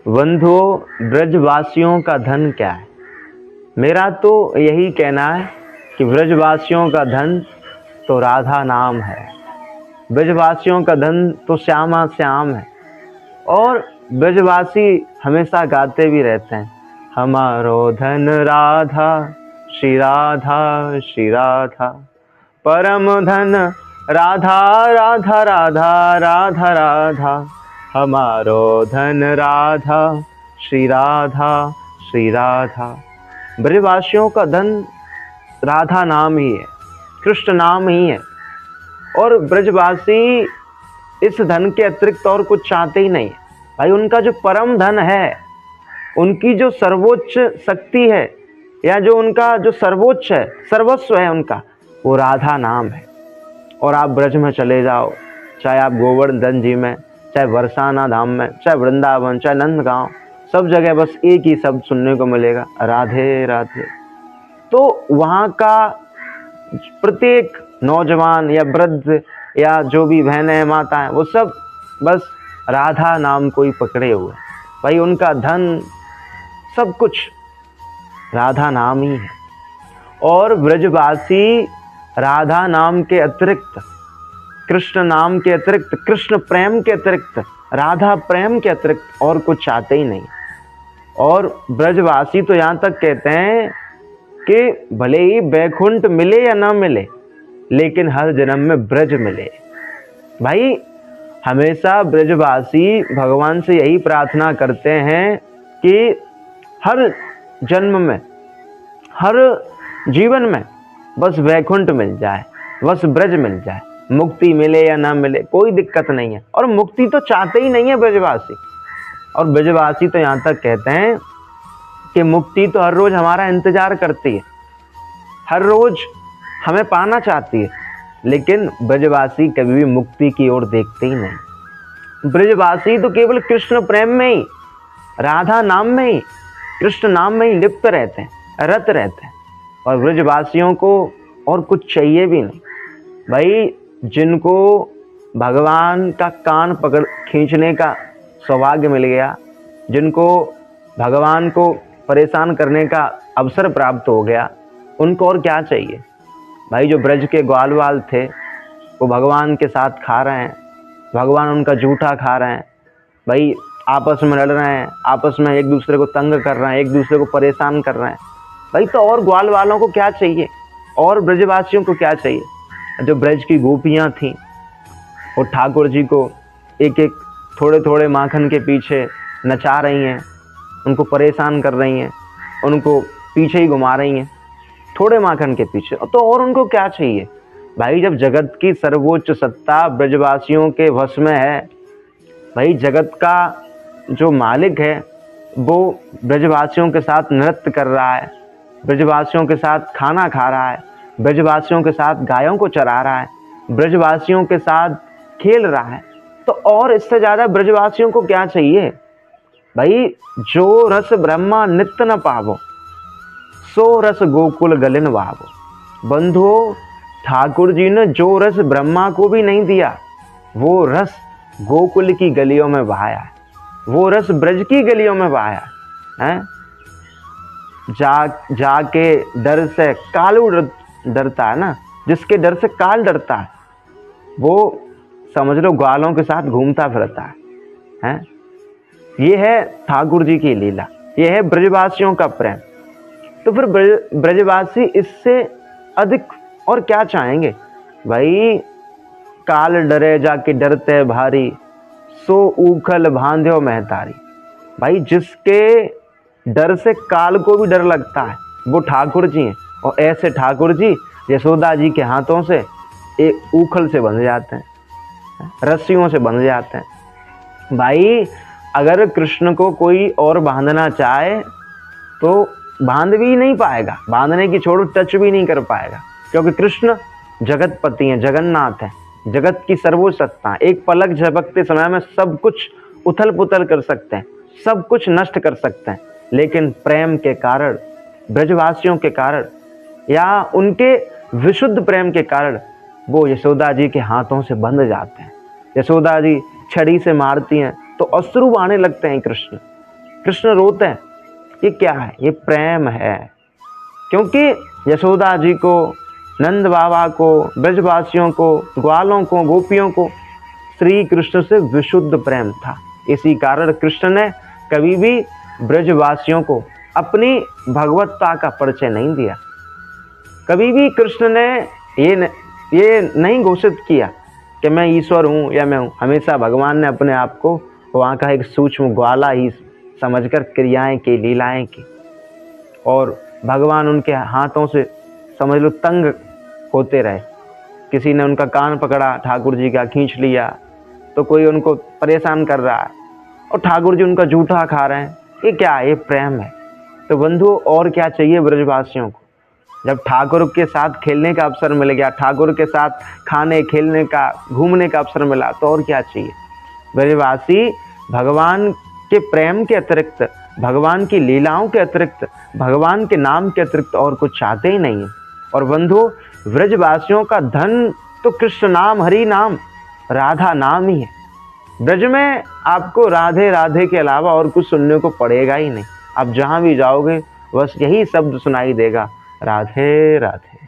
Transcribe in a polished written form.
बंधुओं, ब्रजवासियों का धन क्या है? मेरा तो यही कहना है कि ब्रजवासियों का धन तो राधा नाम है। ब्रजवासियों का धन तो श्यामा श्याम है। और ब्रजवासी हमेशा गाते भी रहते हैं, हमारो धन राधा श्री राधा श्री राधा, परम धन राधा राधा राधा राधा राधा, हमारो धन राधा श्री राधा श्री राधा। ब्रजवासियों का धन राधा नाम ही है, कृष्ण नाम ही है। और ब्रजवासी इस धन के अतिरिक्त और कुछ चाहते ही नहीं। भाई उनका जो परम धन है, उनकी जो सर्वोच्च शक्ति है, या जो उनका जो सर्वोच्च है, सर्वस्व है उनका, वो राधा नाम है। और आप ब्रज में चले जाओ, चाहे आप गोवर्धन जी में, चाहे बरसाना धाम में, चाहे वृंदावन, चाहे नंदगांव, सब जगह बस एक ही शब्द सुनने को मिलेगा, राधे राधे। तो वहाँ का प्रत्येक नौजवान या वृद्ध या जो भी बहनें माता हैं, वो सब बस राधा नाम को ही पकड़े हुए। भाई उनका धन सब कुछ राधा नाम ही है। और ब्रजवासी राधा नाम के अतिरिक्त, कृष्ण नाम के अतिरिक्त, कृष्ण प्रेम के अतिरिक्त, राधा प्रेम के अतिरिक्त और कुछ चाहते ही नहीं। और ब्रजवासी तो यहाँ तक कहते हैं कि भले ही बैकुंठ मिले या ना मिले, लेकिन हर जन्म में ब्रज मिले। भाई हमेशा ब्रजवासी भगवान से यही प्रार्थना करते हैं कि हर जन्म में, हर जीवन में बस वैकुंठ मिल जाए, बस ब्रज मिल जाए, मुक्ति मिले या ना मिले कोई दिक्कत नहीं है। और मुक्ति तो चाहते ही नहीं है ब्रजवासी। और ब्रजवासी तो यहाँ तक कहते हैं कि मुक्ति तो हर रोज हमारा इंतजार करती है, हर रोज हमें पाना चाहती है, लेकिन ब्रजवासी कभी भी मुक्ति की ओर देखते ही नहीं। ब्रजवासी तो केवल कृष्ण प्रेम में ही, राधा नाम में ही, कृष्ण नाम में ही लिप्त रहते हैं, रत रहते हैं। और ब्रजवासियों को और कुछ चाहिए भी नहीं। भाई जिनको भगवान का कान पकड़ खींचने का सौभाग्य मिल गया, जिनको भगवान को परेशान करने का अवसर प्राप्त हो गया, उनको और क्या चाहिए। भाई जो ब्रज के ग्वाल वाल थे, वो भगवान के साथ खा रहे हैं, भगवान उनका जूठा खा रहे हैं। भाई आपस में लड़ रहे हैं, आपस में एक दूसरे को तंग कर रहे हैं, एक दूसरे को परेशान कर रहे हैं। भाई तो और ग्वाल वालों को क्या चाहिए, और ब्रजवासियों को क्या चाहिए। जो ब्रज की गोपियाँ थीं, वो ठाकुर जी को एक एक थोड़े थोड़े माखन के पीछे नचा रही हैं, उनको परेशान कर रही हैं, उनको पीछे ही घुमा रही हैं थोड़े माखन के पीछे। तो और उनको क्या चाहिए। भाई जब जगत की सर्वोच्च सत्ता ब्रजवासियों के वश में है, भाई जगत का जो मालिक है वो ब्रजवासियों के साथ नृत्य कर रहा है, ब्रजवासियों के साथ खाना खा रहा है, ब्रजवासियों के साथ गायों को चरा रहा है, ब्रजवासियों के साथ खेल रहा है, तो और इससे ज़्यादा ब्रजवासियों को क्या चाहिए। भाई जो रस ब्रह्मा नित्य न पावो, सो रस गोकुल गलिन वावो। बंधुओं, ठाकुर जी ने जो रस ब्रह्मा को भी नहीं दिया, वो रस गोकुल की गलियों में बहाया है, वो रस ब्रज की गलियों में बहाया है। जाके डर से कालू डरता है ना, जिसके डर से काल डरता है, वो समझ लो ग्वालों के साथ घूमता फिरता है। ये है ठाकुर जी की लीला, ये है ब्रजवासियों का प्रेम। तो फिर ब्रजवासी इससे अधिक और क्या चाहेंगे। भाई काल डरे जाके डरते भारी, सो ऊखल बांध्यो महतारी। भाई जिसके डर से काल को भी डर लगता है, वो ठाकुर जी हैं। और ऐसे ठाकुर जी यशोदा जी के हाथों से एक ऊखल से बंध जाते हैं, रस्सियों से बंध जाते हैं। भाई अगर कृष्ण को कोई और बांधना चाहे तो बांध भी नहीं पाएगा, बांधने की छोड़ो टच भी नहीं कर पाएगा, क्योंकि कृष्ण जगतपति हैं, जगन्नाथ हैं, जगत की सर्वोच्च सत्ता। एक पलक झपकते समय में सब कुछ उथल पुथल कर सकते हैं, सब कुछ नष्ट कर सकते हैं, लेकिन प्रेम के कारण, ब्रजवासियों के कारण, या उनके विशुद्ध प्रेम के कारण वो यशोदा जी के हाथों से बंध जाते हैं। यशोदा जी छड़ी से मारती हैं तो अश्रु आने लगते हैं कृष्ण, कृष्ण रोते हैं। ये क्या है? ये प्रेम है। क्योंकि यशोदा जी को, नंद बाबा को, ब्रजवासियों को, ग्वालों को, गोपियों को श्री कृष्ण से विशुद्ध प्रेम था। इसी कारण कृष्ण ने कभी भी ब्रजवासियों को अपनी भगवत्ता का परिचय नहीं दिया। कभी भी कृष्ण ने ये नहीं घोषित किया कि मैं ईश्वर हूँ या मैं हूँ। हमेशा भगवान ने अपने आप को वहाँ का एक सूक्ष्म ग्वाला ही समझकर क्रियाएं की, लीलाएं की, और भगवान उनके हाथों से समझ लो तंग होते रहे। किसी ने उनका कान पकड़ा ठाकुर जी का, खींच लिया, तो कोई उनको परेशान कर रहा है और ठाकुर जी उनका जूठा खा रहे हैं। ये क्या है? ये प्रेम है। तो बंधु, और क्या चाहिए ब्रजवासियों को? जब ठाकुर के साथ खेलने का अवसर मिल गया, ठाकुर के साथ खाने, खेलने का, घूमने का अवसर मिला, तो और क्या चाहिए? ब्रजवासी भगवान के प्रेम के अतिरिक्त, भगवान की लीलाओं के अतिरिक्त, भगवान के नाम के अतिरिक्त और कुछ चाहते ही नहीं है। और बंधु, ब्रजवासियों का धन तो कृष्ण नाम, हरि नाम, राधा नाम ही है। ब्रज में आपको राधे राधे के अलावा और कुछ सुनने को पड़ेगा ही नहीं। आप जहाँ भी जाओगे बस यही शब्द सुनाई देगा, राधे राधे।